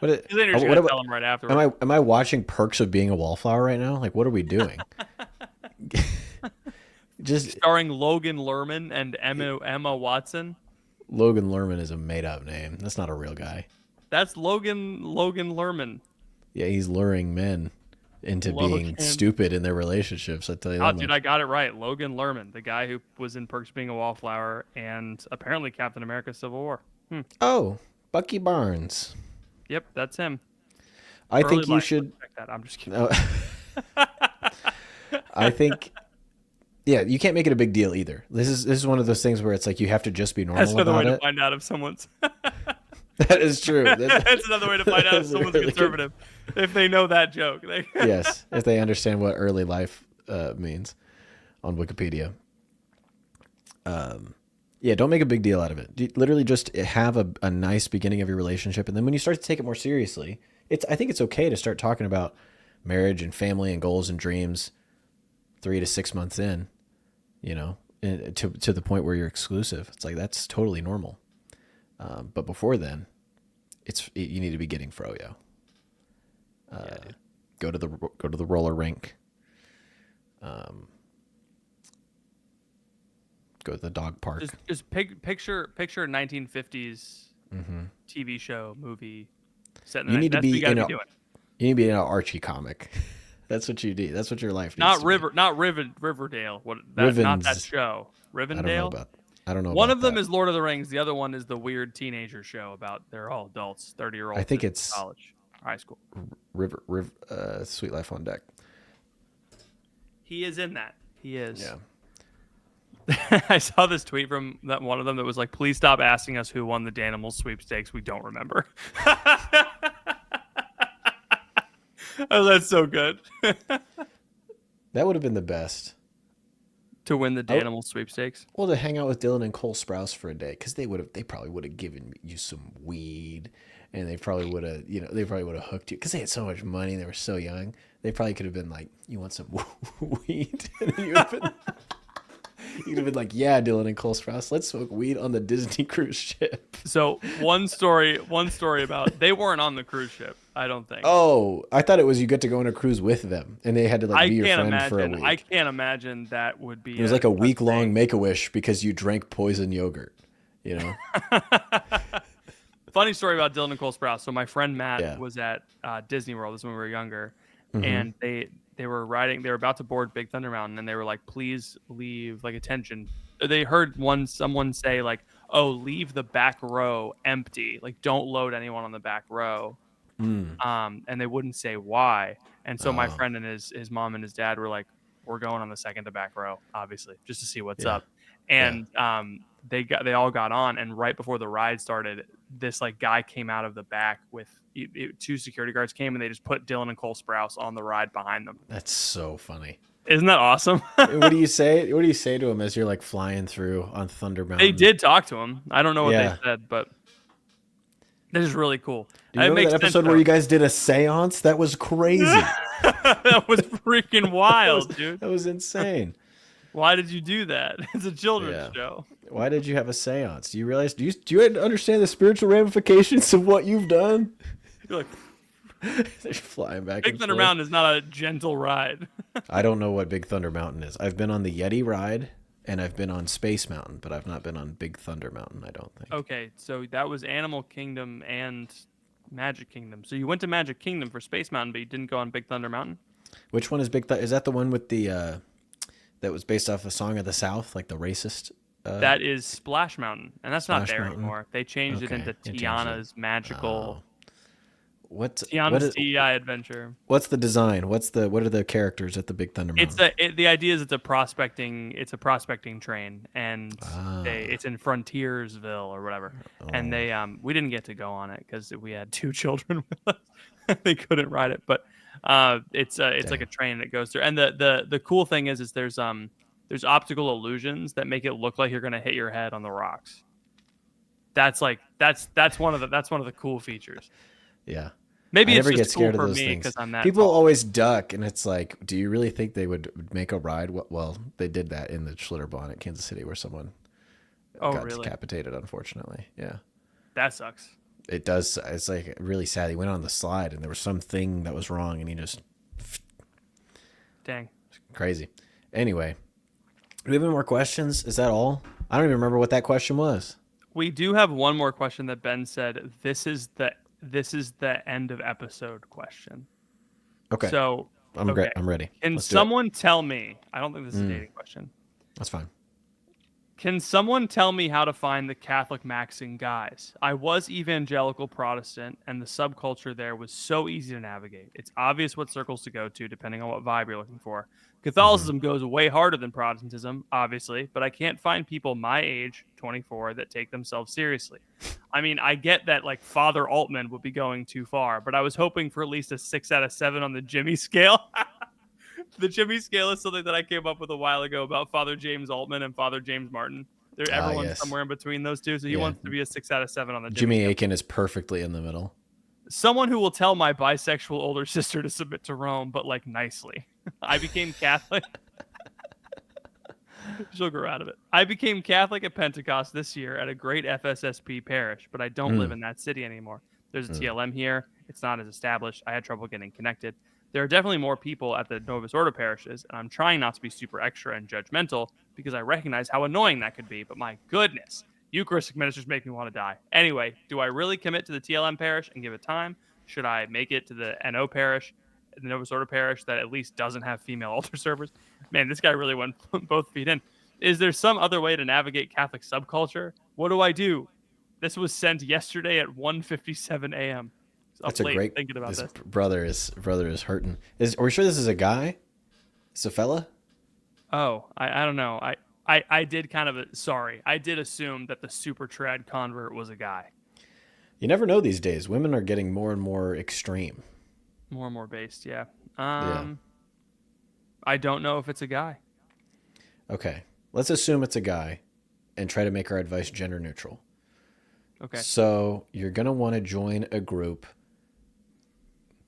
Then you're just gonna tell them right afterwards. Am I watching Perks of Being a Wallflower right now? Like, what are we doing? Just starring Logan Lerman and Emma Watson. Logan Lerman is a made-up name. That's not a real guy. That's Logan Lerman. Yeah, he's luring men into being stupid in their relationships. I tell you that. Oh, dude, I got it right. Logan Lerman, the guy who was in Perks of Being a Wallflower and apparently Captain America: Civil War. Oh, Bucky Barnes. Yep, that's him. I think you should check that. I'm just kidding. No. I think. Yeah, you can't make it a big deal either. This is one of those things where it's like you have to just be normal about it. That's another way to find out if someone's. That is true. That's another way to find out if someone's really conservative, if they know that joke. Yes, if they understand what early life means on Wikipedia. Yeah, don't make a big deal out of it. Literally just have a nice beginning of your relationship, and then when you start to take it more seriously, I think it's okay to start talking about marriage and family and goals and dreams 3 to 6 months in. you know, to the point where you're exclusive. It's like, that's totally normal. But before then, you need to be getting froyo. Yeah, go to the roller rink. Go to the dog park. Just picture 1950s TV show movie set in the You need to be in doing. You need to be in an Archie comic. That's what you need. That's what your life needs to be. Not Riverdale. Not that show. Rivendell. I don't know. One of them is Lord of the Rings. The other one is the weird teenager show about they're all adults, 30-year-olds. I think it's college, high school. Sweet Life on Deck. He is in that. He is. Yeah. I saw this tweet from that one of them that was like, "Please stop asking us who won the Danimal sweepstakes. We don't remember." Oh, that's so good. That would have been the best. To win the Danimal sweepstakes? Well, to hang out with Dylan and Cole Sprouse for a day, because they probably would have given you some weed, and they probably would have, hooked you, because they had so much money and they were so young. They probably could have been like, "You want some weed?" And you would have been like, "Yeah, Dylan and Cole Sprouse, let's smoke weed on the Disney cruise ship." So one story about they weren't on the cruise ship, I don't think. Oh, I thought it was you get to go on a cruise with them, and they had to be your friend for a week. I can't imagine that would be. It was like a week-long Make-A-Wish because you drank poison yogurt, you know? Funny story about Dylan and Cole Sprouse. So my friend Matt was at Disney World. This is when we were younger, and they were riding. They were about to board Big Thunder Mountain, and they were like, "Please leave, like, attention." They heard someone say like, "Oh, leave the back row empty. Like, don't load anyone on the back row." And they wouldn't say why. And so my friend and his mom and his dad were like, "We're going on the second to back row, obviously, just to see what's up." And they all got on, and right before the ride started, this like guy came out of the back with two security guards came, and they just put Dylan and Cole Sprouse on the ride behind them. That's so funny. Isn't that awesome? What do you say? What do you say to him as you're like flying through on Thunder Mountain? They did talk to him. I don't know what they said, but this is really cool. Do you remember that episode where you guys did a seance? That was crazy. That was freaking wild, dude. That was insane. Why did you do that? It's a children's show. Why did you have a seance? Do you realize? Do you understand the spiritual ramifications of what you've done? You're like, they're flying back. Big Thunder Mountain is not a gentle ride. I don't know what Big Thunder Mountain is. I've been on the Yeti ride, and I've been on Space Mountain, but I've not been on Big Thunder Mountain, I don't think. Okay, so that was Animal Kingdom and Magic Kingdom. So you went to Magic Kingdom for Space Mountain, but you didn't go on Big Thunder Mountain? Which one is Big Thunder? Is that the one with the that was based off a Song of the South, like the racist? That is Splash Mountain, and that's not there anymore. They changed it into Tiana's magical. Tiana's TEI adventure. What's the design? What are the characters at the Big Thunder Mountain? The idea is it's a prospecting train, and it's in Frontiersville or whatever. And they we didn't get to go on it because we had two children with us. They couldn't ride it, but it's like a train that goes through. And the cool thing is there's optical illusions that make it look like you're gonna hit your head on the rocks. That's one of the cool features. Yeah. Maybe I it's never just get scared cool of for those me things. because I'm that People tall. always duck, and it's like, do you really think they would make a ride? Well, they did that in the Schlitterbahn at Kansas City, where someone got decapitated, unfortunately. Yeah, that sucks. It does. It's like really sad. He went on the slide, and there was something that was wrong, and he just dang crazy. Anyway, do we have any more questions? Is that all? I don't even remember what that question was. We do have one more question that Ben said. This is the end of episode question. Okay. So I'm ready. Can someone tell me? I don't think this is a dating question. That's fine. Can someone tell me how to find the Catholic maxing guys? I was evangelical Protestant, and the subculture there was so easy to navigate. It's obvious what circles to go to, depending on what vibe you're looking for. Catholicism goes way harder than Protestantism, obviously, but I can't find people my age, 24, that take themselves seriously. I mean, I get that like Father Altman would be going too far, but I was hoping for at least a 6 out of 7 on the Jimmy scale. The Jimmy scale is something that I came up with a while ago about Father James Altman and Father James Martin. Everyone's somewhere in between those two, so he wants to be a 6 out of 7 on the Jimmy Akin is perfectly in the middle. Someone who will tell my bisexual older sister to submit to Rome, but like nicely. I became Catholic. She'll grow out of it. I became Catholic at Pentecost this year at a great FSSP parish, but I don't live in that city anymore. There's a TLM here. It's not as established. I had trouble getting connected. There are definitely more people at the Novus Ordo parishes, and I'm trying not to be super extra and judgmental because I recognize how annoying that could be. But my goodness, Eucharistic ministers make me want to die. Anyway, do I really commit to the TLM parish and give it time? Should I make it to the NO parish, the Novus Ordo parish that at least doesn't have female altar servers? Man, this guy really went both feet in. Is there some other way to navigate Catholic subculture? What do I do? This was sent yesterday at 1:57 a.m. That's a great. Thinking about this. Brother is hurting. Are we sure this is a guy? It's a fella? Oh, I don't know. I did kind of sorry. I did assume that the super trad convert was a guy. You never know these days. Women are getting more and more extreme. More and more based, yeah. I don't know if it's a guy. Okay. Let's assume it's a guy and try to make our advice gender neutral. Okay. So you're going to want to join a group.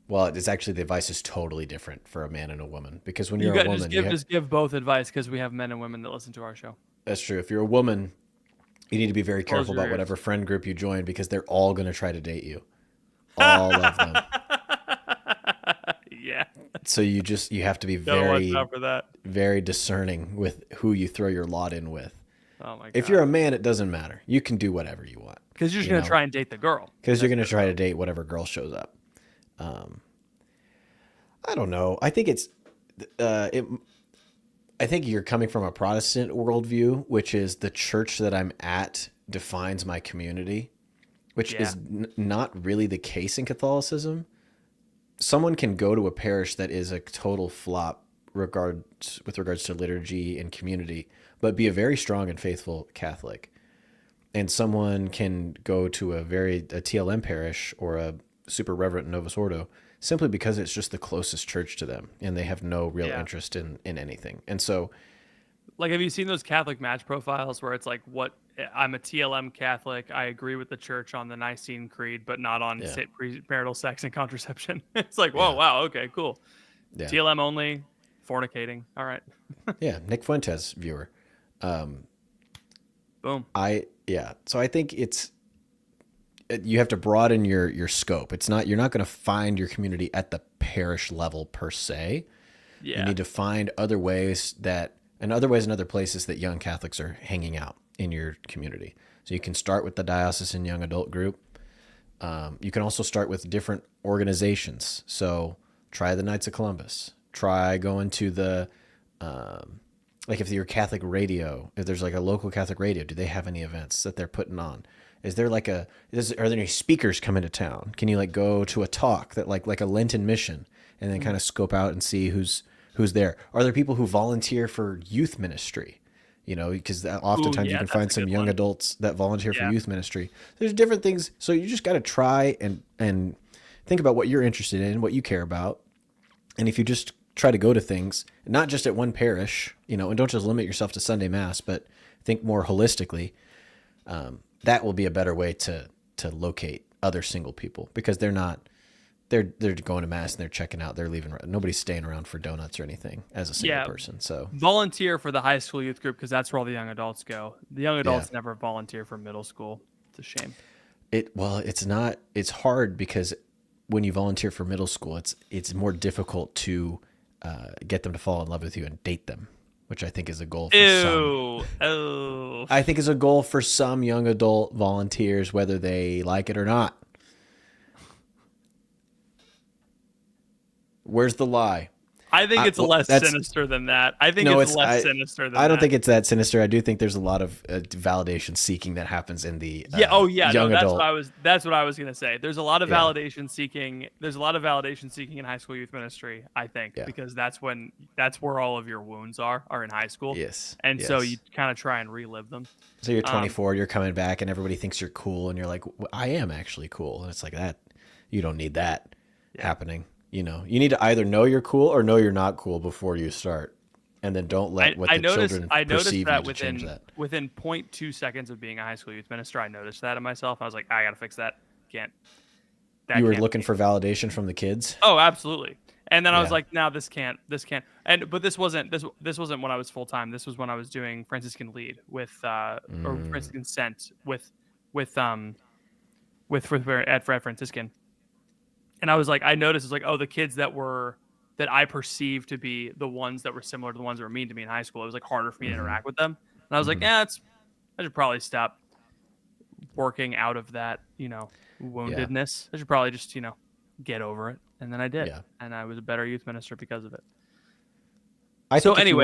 Well, it's actually, the advice is totally different for a man and a woman, because when you're a woman, just give both advice, because we have men and women that listen to our show. That's true. If you're a woman, you need to be very careful about whatever friend group you join, because they're all going to try to date you. All of them. Yeah. So you have to be very discerning with who you throw your lot in with. Oh my God. If you're a man, it doesn't matter. You can do whatever you want. Because you're just going to try and date the girl. Because you're going to try to date whatever girl shows up. I don't know. I think I think you're coming from a Protestant worldview, which is the church that I'm at defines my community, which is not really the case in Catholicism. Someone can go to a parish that is a total flop with regards to liturgy and community, but be a very strong and faithful Catholic. And someone can go to a TLM parish or a super reverent Novus Ordo simply because it's just the closest church to them and they have no real interest in anything. And so, like, have you seen those Catholic match profiles where it's like, I'm a TLM Catholic, I agree with the church on the Nicene Creed, but not on premarital sex and contraception? It's like, whoa, wow, okay, cool. Yeah. TLM only, fornicating. All right. Yeah, Nick Fuentes viewer. Boom. So I think you have to broaden your scope. You're not going to find your community at the parish level per se. Yeah. You need to find other ways and other places that young Catholics are hanging out in your community. So you can start with the diocesan young adult group. You can also start with different organizations. So try the Knights of Columbus. Try going to the, like if you're Catholic radio, if there's like a local Catholic radio, do they have any events that they're putting on? Is there are there any speakers coming to town? Can you like go to a talk that like a Lenten mission and then kind of scope out and see who's there? Are there people who volunteer for youth ministry? You know, because oftentimes you can find some young adults that volunteer for youth ministry. There's different things. So you just got to try and think about what you're interested in, what you care about. And if you just try to go to things, not just at one parish, and don't just limit yourself to Sunday Mass, but think more holistically, that will be a better way to locate other single people, because they're going to Mass and they're checking out, they're leaving. Nobody's staying around for donuts or anything as a single person. So volunteer for the high school youth group, because that's where all the young adults go. The young adults never volunteer for middle school. It's a shame. It's hard because when you volunteer for middle school, it's more difficult to get them to fall in love with you and date them, which I think is a goal for some. I think is a goal for some young adult volunteers, whether they like it or not. Where's the lie? I think it's less sinister than that. I think it's less sinister than that. I don't think it's that sinister. I do think there's a lot of validation seeking that happens in the young adult. That's what I was gonna say. There's a lot of validation seeking. There's a lot of validation seeking in high school youth ministry, I think, because that's where all of your wounds are in high school. Yes. And so you kind of try and relive them. So you're 24, you're coming back, and everybody thinks you're cool, and you're like, I am actually cool, and it's like that. You don't need that happening. You need to either know you're cool or know you're not cool before you start, and then don't let children perceive you to change that. Within 0.2 seconds of being a high school youth minister, I noticed that in myself. I was like, I gotta fix that. You were looking for validation from the kids? Oh, absolutely. And then I was like, no, this can't. But this wasn't when I was full time. This was when I was doing Franciscan lead with or Franciscan Sent with at Franciscan. And I was like, I noticed it's like, oh, the kids that I perceived to be the ones that were similar to the ones that were mean to me in high school. It was like harder for me to interact with them. And I was like, I should probably stop working out of that, woundedness. I should probably just, get over it. And then I did. Yeah. And I was a better youth minister because of it. I think if you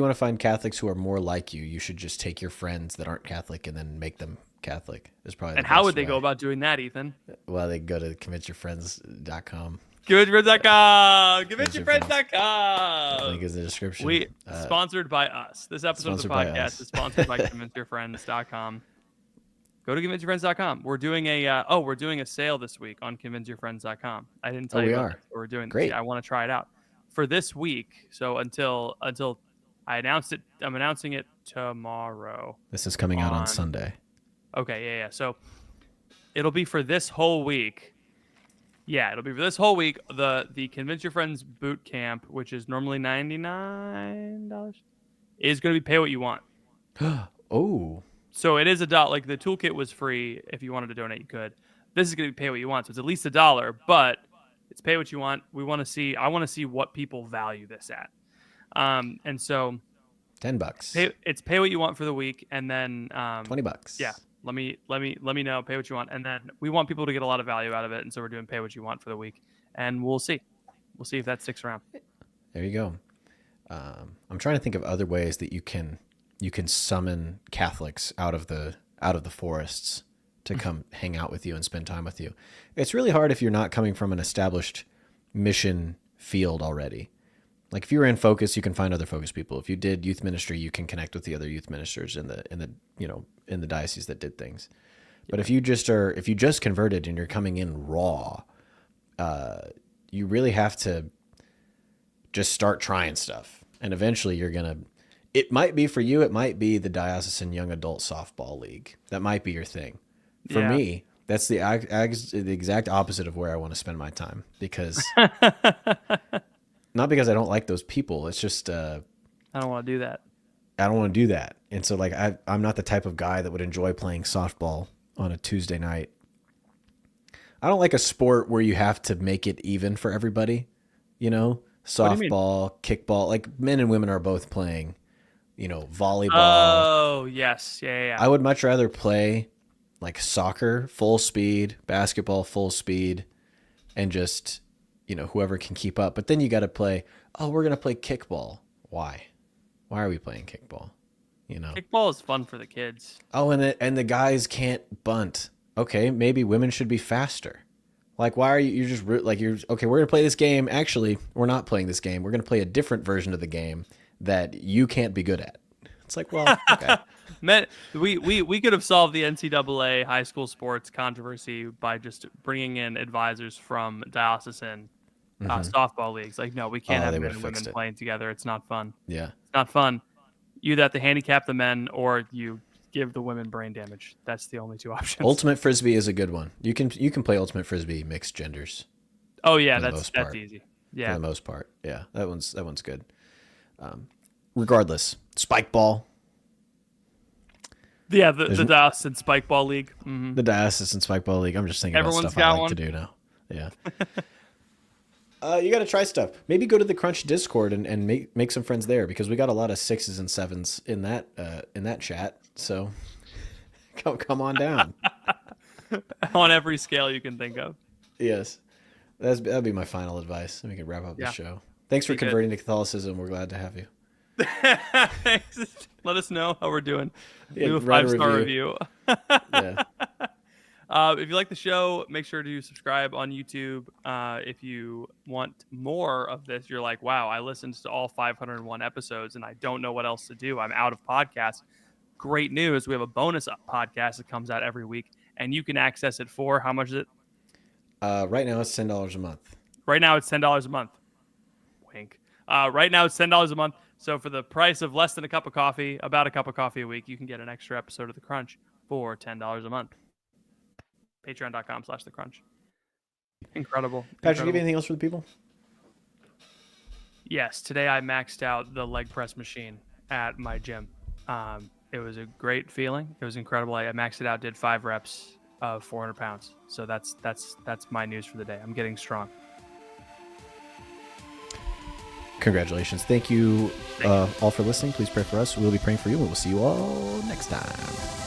want to find Catholics who are more like you, you should just take your friends that aren't Catholic and then make them Catholic. Is probably. And how would they go about doing that, Ethan? Well, they go to convinceyourfriends.com. Convinceyourfriends.com. Convinceyourfriends.com. Link is in the description. Sponsored by us. This episode of the podcast is sponsored by convinceyourfriends.com. Go to convinceyourfriends.com. We're doing a sale this week on convinceyourfriends.com. I didn't tell you about it. We're doing great. Yeah, I want to try it out for this week. So until I announced it, I'm announcing it tomorrow. This is coming out on Sunday. Okay, yeah. So it'll be for this whole week. Yeah, it'll be for this whole week. The Convince Your Friends boot camp, which is normally $99, is going to be pay what you want. Oh. So it is $1. Like the toolkit was free. If you wanted to donate, you could. This is going to be pay what you want. So it's at least $1, but it's pay what you want. I want to see what people value this at. And so $10. It's pay what you want for the week, and then $20. Yeah. Let me know. Pay what you want, and then we want people to get a lot of value out of it, and so we're doing pay what you want for the week, and we'll see if that sticks around. There you go. I'm trying to think of other ways that you can summon Catholics out of the forests to come hang out with you and spend time with you. It's really hard if you're not coming from an established mission field already. Like if you were in Focus, you can find other Focus people. If you did youth ministry, you can connect with the other youth ministers in the diocese that did things. But if you just converted and you're coming in raw, you really have to just start trying stuff. And eventually it might be for you, it might be the Diocesan Young Adult Softball League. That might be your thing. For me, that's the exact opposite of where I want to spend my time, because not because I don't like those people. It's just I don't want to do that. I don't want to do that. And so like I'm not the type of guy that would enjoy playing softball on a Tuesday night. I don't like a sport where you have to make it even for everybody. Softball, kickball, like men and women are both playing, volleyball. Oh, yes. Yeah. I would much rather play like soccer, full speed, basketball, full speed, and just, whoever can keep up. But then you got to play, we're going to play kickball. Why? Why are we playing kickball? Kickball is fun for the kids. Oh, and the guys can't bunt. Okay, maybe women should be faster. Like, why are you're okay, we're going to play this game. Actually, we're not playing this game. We're going to play a different version of the game that you can't be good at. It's like, well, okay. We could have solved the NCAA high school sports controversy by just bringing in advisors from diocesan softball leagues. Like, no, we can't have men and women playing together. It's not fun. Yeah. It's not fun. You have to handicap the men, or you give the women brain damage. That's the only two options. Ultimate Frisbee is a good one. You can play Ultimate Frisbee mixed genders. Oh yeah, that's easy. Yeah. For the most part. Yeah. That one's good. Regardless, spike ball. Yeah, the Diocesan Spike Ball League. Mm-hmm. The Diocesan Spike Ball League. I'm just thinking about stuff I like to do now. Yeah. You got to try stuff. Maybe go to the Crunch Discord and make some friends there, because we got a lot of 6s and 7s in that chat. So come on down. On every scale you can think of. Yes. That'd be my final advice. We can wrap up the show. Thanks for converting to Catholicism. We're glad to have you. Let us know how we're doing. Do a 5-star review. Yeah. If you like the show, make sure to subscribe on YouTube. If you want more of this, you're like, wow, I listened to all 501 episodes and I don't know what else to do. I'm out of podcasts. Great news. We have a bonus podcast that comes out every week, and you can access it for, how much is it? Right now it's $10 a month. Right now it's $10 a month. Wink. Right now it's $10 a month. So for the price of less than a cup of coffee, about a cup of coffee a week, you can get an extra episode of The Crunch for $10 a month. Patreon.com/The Crunch. Incredible. Patrick, do you have anything else for the people? Yes, today I maxed out the leg press machine at my gym. It was a great feeling. It was incredible. I maxed it out, did 5 reps of 400 pounds. So that's my news for the day. I'm getting strong. Congratulations. Thank you all for listening. Please pray for us. We'll be praying for you, and we'll see you all next time.